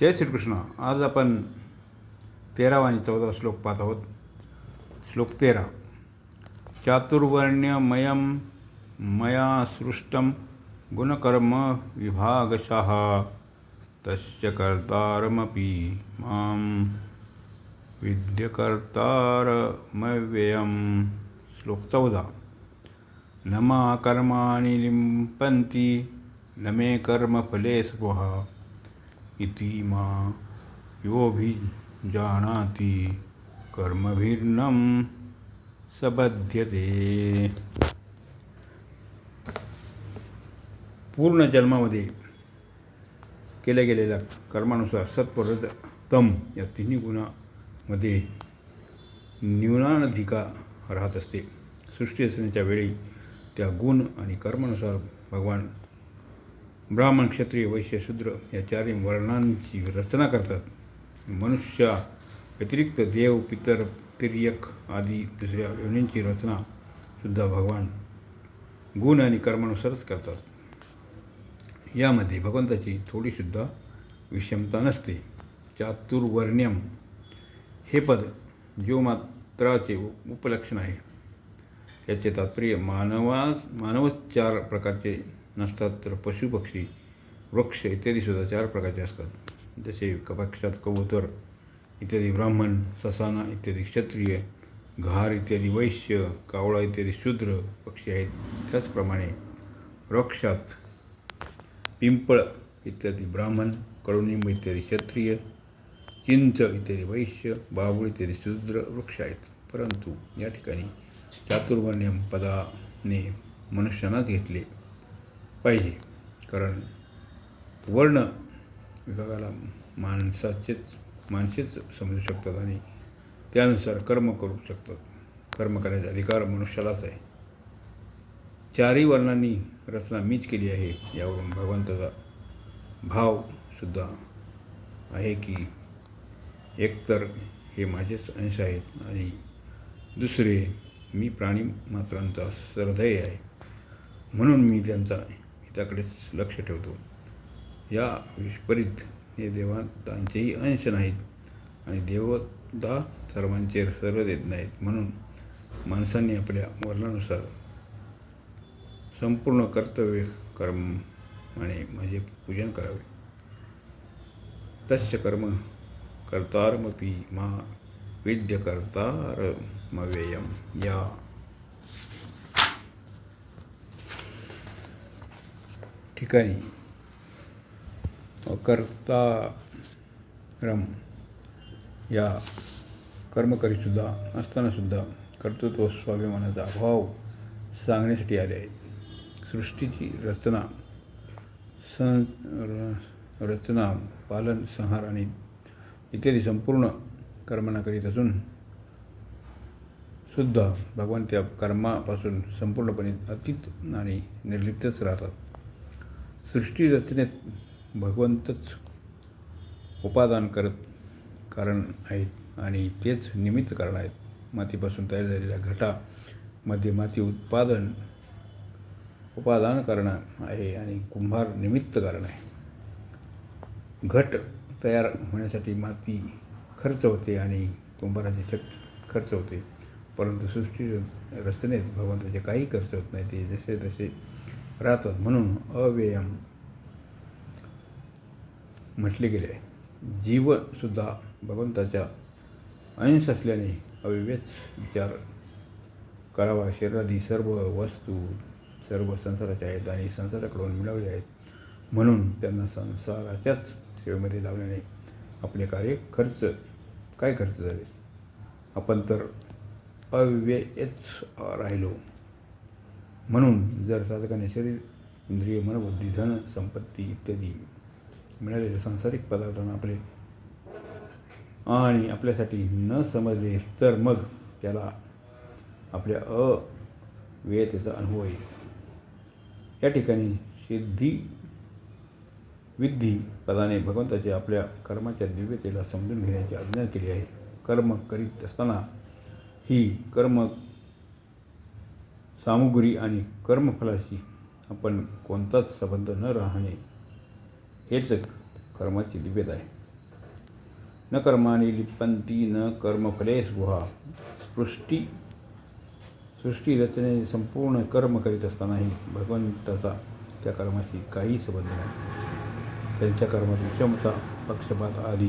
जय श्रीकृष्ण. आज आपण 13वा आणि 14वा श्लोक पाहत आहोत. श्लोक 13. चातुर्वर्ण्यमयं मया सृष्टं गुणकर्म विभागशः तस्य कर्तारमपि मां विद्यकर्तारमव्ययम्. श्लोक 14. न मा कर्माणि लिम्पन्ति न मे कर्मफले स्पृहा इति मा योऽभिजानाति कर्मभिर्नं सबध्यते. पूर्ण जन्मामध्ये केल्या गेलेल्या कर्मानुसार सत्व रज तम या तिन्ही गुणामध्ये न्यूनाधिका राहत असते. सृष्टी असण्याच्या वेळी त्या गुण आणि कर्मानुसार भगवान ब्राह्मण, क्षत्रिय, वैश्य, शूद्र या चारही वर्णांची रचना करतात. मनुष्या व्यतिरिक्त देव, पितर, तिर्यक आदी दुसऱ्या योनींची रचनासुद्धा भगवान गुण आणि कर्मानुसारच करतात. यामध्ये भगवंताची थोडीसुद्धा विषमता नसते. चातुर्वर्ण्यम हे पद जीवमात्राचे उपलक्षण आहे. त्याचे तात्पर्य मानवच 4 प्रकारचे नसतात, तर पशु, पक्षी, वृक्ष इत्यादीसुद्धा 4 प्रकारचे असतात. जसे पक्षात कबूतर इत्यादी ब्राह्मण, ससाना इत्यादी क्षत्रिय, घार इत्यादी वैश्य, कावळा इत्यादी शूद्र पक्षी आहेत. त्याचप्रमाणे वृक्षात पिंपळ इत्यादी ब्राह्मण, कडुनिंब इत्यादी क्षत्रिय, चिंच इत्यादी वैश्य, बाभूळ इत्यादी शूद्र वृक्ष आहेत. परंतु या ठिकाणी चातुर्वर्ण्यम पदाने मनुष्यानाच घेतले पाहिजे, कारण वर्ण विभागाला माणसेच समजू शकतात आणि त्यानुसार कर्म करू शकतात. कर्म करण्याचा अधिकार मनुष्यालाच आहे. 4ही वर्णांनी रचना मीच केली आहे, यावरून भगवंताचा भावसुद्धा आहे की एकतर हे माझेच अंश आहेत आणि दुसरे मी प्राणी मात्रांचा सरदैव आहे, म्हणून मी त्यांच्या हिताकडेच लक्ष ठेवतो. या विपरीत हे देवतांचेही अंश नाहीत आणि देवता सर्वांचे सरदेत नाहीत. म्हणून माणसांनी आपल्या वर्णानुसार संपूर्ण कर्तव्य कर्माने माझे पूजन करावे. तस्य कर्म कर्तारमपि मा विद्यकर्तारमव्ययम्. या ठिकाणी कर्तारम या कर्मकरीसुद्धा असतानासुद्धा कर्तृत्व स्वाभिमानाचा अभाव सांगण्यासाठी आले आहेत. सृष्टीची रचना, पालन, संहार आणि इत्यादी संपूर्ण कर्मांना करीत असून सुद्धा भगवान त्या कर्मापासून संपूर्णपणे अतीत आणि निर्लिप्तच राहतात. सृष्टी रचनेत भगवंतच उपादान कारण आहेत आणि तेच निमित्त कारण आहेत. मातीपासून तयार झालेल्या घटामध्ये माती उपादान कारण आहे आणि कुंभार निमित्त कारण आहे. घट तयार होण्यासाठी माती खर्च होते आणि कुंभाराची शक्ती खर्च होते, परंतु सृष्टी रचनेत भगवंताचे काही खर्च होत नाही, ते जसे तसे राहतात. म्हणून अव्ययम म्हटले गेले आहे. जीवसुद्धा भगवंताच्या अंश असल्याने अव्ययच विचार करावा. शरीरादी सर्व वस्तू सर्व संसाराच्या आहेत आणि संसाराकडून मिळवल्या आहेत, म्हणून त्यांना संसाराच्याच सेवेमध्ये लावल्याने आपले काय खर्च झाले. आपण तर अव्ययच राहिलो. म्हणून जर साधकाने शरीर, इंद्रिय, मनबुद्धी, धन, संपत्ती इत्यादी मिळालेल्या सांसारिक पदार्थांना आपल्यासाठी न समजले तर मग त्याला आपल्या अव्ययतेचा अनुभव येईल. या ठिकाणी विधी पदाने भगवंताचे आपल्या कर्माच्या दिव्यतेला समजून घेण्याची आज्ञा केली आहे. कर्म करीत असताना ही कर्म सामुग्री आणि कर्मफलाशी आपण कोणताच संबंध न राहणे हेच कर्माची दिव्यता आहे. न कर्माणि लिप्पन्ति न कर्मफले स्पृहा. सृष्टी रचने संपूर्ण कर्म करीत असतानाही भगवंताचा त्या कर्माशी काही संबंध नाही. त्यांच्या कर्मात विषमता, पक्षपात आदी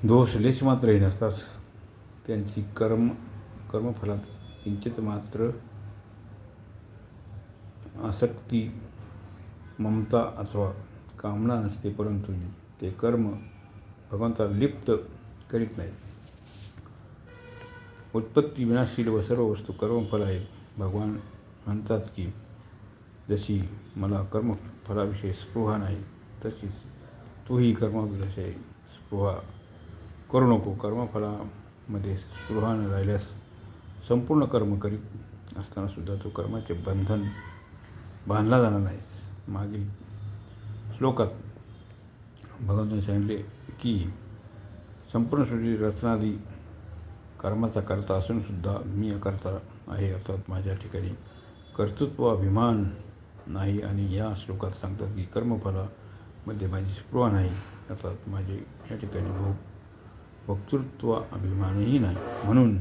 दोष लेशमात्रही नसतात. त्यांची कर्मफलात किंचित मात्र आसक्ती, ममता अथवा कामना नसते, परंतु ते कर्म भगवंताला लिप्त करीत नाहीत. उत्पत्ती विनाशील व सर्व वस्तू कर्मफल आहेत. भगवान म्हणतात की जशी मला कर्मफलाविषयी स्पृहा नाही, तशीच तूही कर्माविषयी स्पृहा करू नको. कर्मफलामध्ये स्पृहा न राहिल्यास संपूर्ण कर्म करीत असताना सुद्धा तो कर्माचे बंधन बांधला जाणार नाहीस. मागील श्लोकात भगवंताने सांगितले की संपूर्ण सृष्टी रचनादी कर्माचा कर्ता असून सुद्धा मी अकर्ता आहे, अर्थात माझ्या ठिकाणी कर्तृत्वाभिमान नाही. आणि या श्लोकात सांगतात की कर्मफलामध्ये माझी स्पृहा नाही, अर्थात माझे या ठिकाणी भोक्तृत्वाभिमानही नाही. म्हणून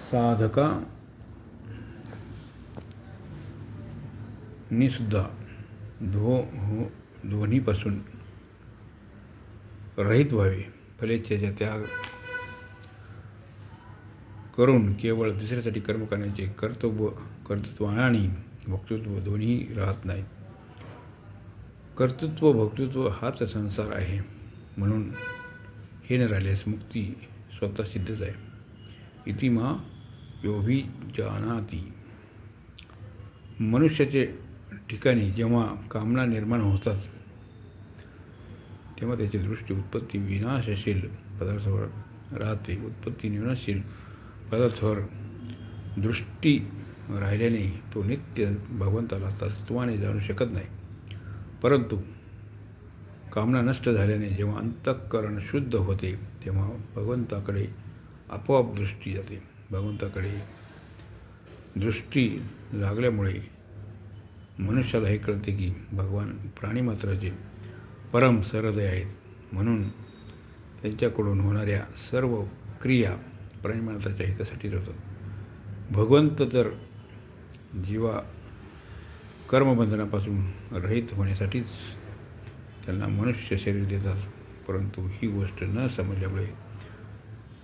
साधकांनी सुद्धा दोन्हीपासून रहित व्हावे. फलेच्छेचा त्याग करून केवळ दुसऱ्यासाठी कर्म करण्याचे कर्तृत्व आणि भोक्तृत्व दोन्ही राहत नाहीत. कर्तृत्व भोक्तृत्व हाच संसार आहे. म्हणून हे न राहिल्यास मुक्ती स्वतः सिद्धच आहे. इति मा योऽभिजानाति. मनुष्याचे ठिकाणी जेव्हा कामना निर्माण होतात तेव्हा त्याची दृष्टी उत्पत्ती विनाशशील पदार्थावर राहते. उत्पत्ती विनाशशील पदार्थावर दृष्टी राहिल्याने तो नित्य भगवंताला तत्त्वाने जाणू शकत नाही. परंतु कामना नष्ट झाल्याने जेव्हा अंतःकरण शुद्ध होते तेव्हा भगवंताकडे आपोआप दृष्टी जाते. भगवंताकडे दृष्टी लागल्यामुळे मनुष्याला हे कळते की भगवान प्राणीमात्राचे परम सहृदय आहेत. म्हणून त्यांच्याकडून होणाऱ्या सर्व क्रिया प्राणीमात्राच्या हितासाठीच होतात. भगवंत तर जीवा कर्मबंधनापासून रहित होण्यासाठीच त्यांना मनुष्य शरीर देतात. परंतु ही गोष्ट न समजल्यामुळे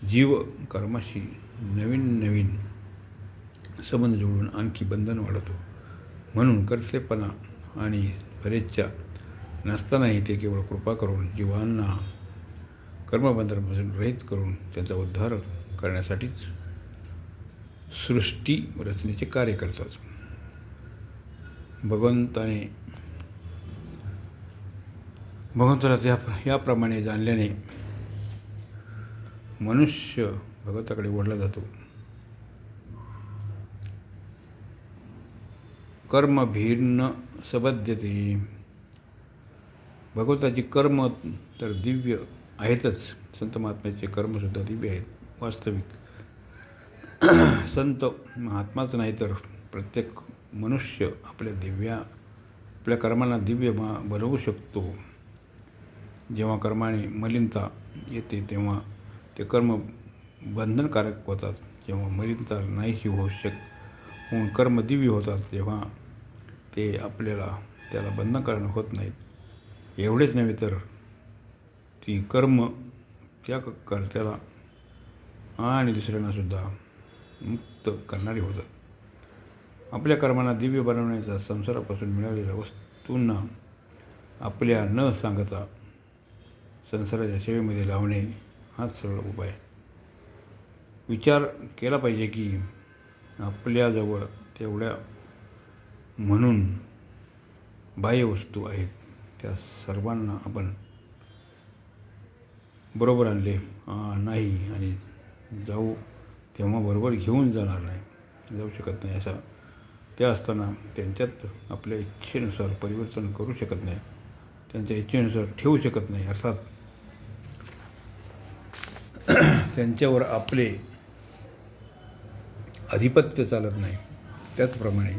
जीव कर्माशी नवीन संबंध जोडून आणखी बंधन वाढवतो. म्हणून कर्तेपणा आणि फलेच्छा नसतानाही ते केवळ कृपा करून जीवांना कर्मबंधनापासून रहित करून त्यांचा उद्धार करण्यासाठीच सृष्टी रचनेचे कार्य करतात. भगवंताला याप्रमाणे जाणल्याने मनुष्य भगवंताकडे ओढला जातो. कर्म भिन्न सबध्यते. भगवंताची कर्म तर दिव्य आहेतच. संत महात्म्याचे कर्मसुद्धा दिव्य आहेत. वास्तविक संत महात्माच नाही तर प्रत्येक मनुष्य आपल्या कर्मांना दिव्य बनवू शकतो. जेव्हा कर्माने मलिनता येते तेव्हा ते कर्म बंधनकारक होतात. जेव्हा मलिनता नाहीशी होऊन कर्म दिव्य होतात तेव्हा ते त्याला बंधनकारक होत नाहीत. एवढेच नव्हे तर ती कर्म त्या कर्त्याला आणि दुसऱ्यांनासुद्धा मुक्त करणारी होतात. आपल्या कर्मांना दिव्य बनवण्याचा संसारापासून मिळालेल्या वस्तूंना आपल्या न सांगता संसाराच्या सेवेमध्ये लावणे हाच सरळ उपाय. विचार केला पाहिजे की आपल्याजवळ तेवढ्या म्हणून बाह्य वस्तू आहेत, त्या सर्वांना आपण बरोबर आणले नाही आणि जाऊ तेव्हा बरोबर घेऊन जाऊ शकत नाही. त्या असताना त्यांच्यात आपल्या इच्छेनुसार परिवर्तन करू शकत नाही, त्यांच्या इच्छेनुसार ठेवू शकत नाही. अर्थात त्यांच्यावर आपले आधिपत्य चालत नाही. त्याचप्रमाणे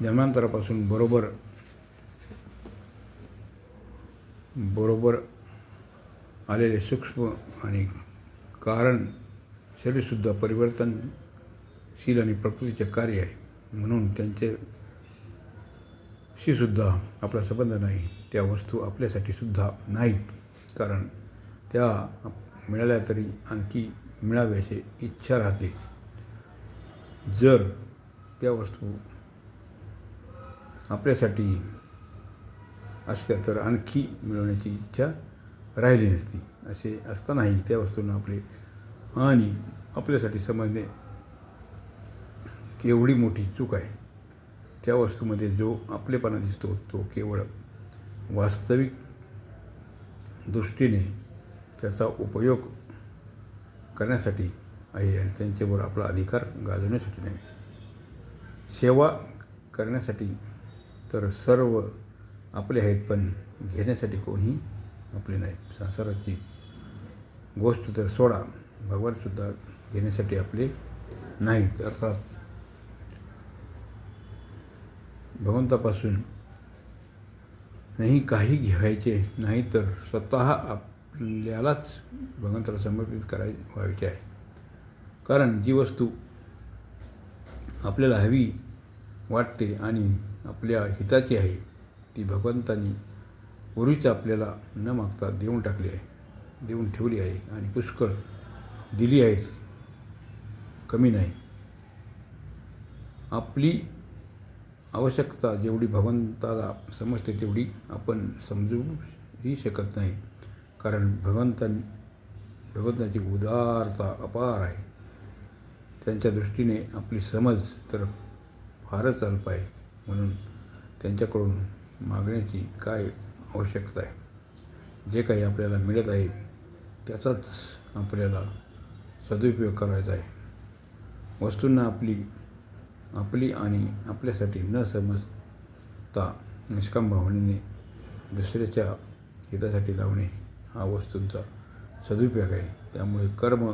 जन्मांतरापासून बरोबर बरोबर आलेले सूक्ष्म आणि कारण शरीरसुद्धा परिवर्तनशील आणि प्रकृतीचे कार्य आहे. म्हणून त्यांच्याशी सुद्धा आपला संबंध नाही. त्या वस्तू आपल्यासाठी सुद्धा नाहीत, कारण त्या मिळाल्या तरी आणखी मिळाव्याची इच्छा राहते. जर त्या वस्तू आपल्यासाठी असत्या तर आणखी मिळवण्याची इच्छा राहिली नसती. असे असतानाही त्या वस्तूंना आपले आणि आपल्यासाठी समजणे केवढी मोठी चूक आहे. त्या वस्तूमध्ये जो आपलेपणा दिसतो तो केवळ वास्तविक दृष्टीने त्याचा उपयोग करण्यासाठी आहे आणि त्यांच्यावर आपला अधिकार गाजवण्यासाठी नाही. सेवा करण्यासाठी तर सर्व आपले आहेत, पण घेण्यासाठी कोणी आपले नाही. संसाराची गोष्ट तर सोडा, भगवानसुद्धा घेण्यासाठी आपले नाहीत. अर्थात भगवंतापासून नाही काही घ्यायचे नाही, तर स्वतः आपल्यालाच भगवंताला समर्पित व्हायचे आहे. कारण जी वस्तू आपल्याला हवी वाटते आणि आपल्या हिताची आहे ती भगवंतांनी पूर्वीच आपल्याला न मागता देऊन ठेवली आहे आणि पुष्कळ दिली आहेच, कमी नाही. आपली आवश्यकता जेवढी भगवंताला समजते तेवढी आपण समजूही शकत नाही, कारण भगवंताची उदारता अपार आहे. त्यांच्या दृष्टीने आपली समज तर फारच अल्प आहे. म्हणून त्यांच्याकडून मागण्याची काय आवश्यकता आहे. जे काही आपल्याला मिळत आहे त्याचाच आपल्याला सदुपयोग करायचा आहे. वस्तूंना आपली आणि आपल्यासाठी न समजता निष्काम भावनेने दुसऱ्याच्या हितासाठी लावणे हा वस्तूंचा सदुपयोग आहे. त्यामुळे कर्म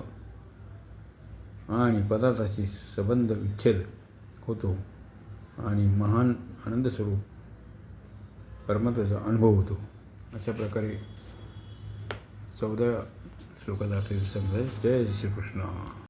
आणि पदार्थाशी संबंध विच्छेद होतो आणि महान आनंदस्वरूप परमात्म्याचा अनुभव होतो. अशा प्रकारे 14व्या श्लोकात अर्थ समजाय. जय श्रीकृष्ण.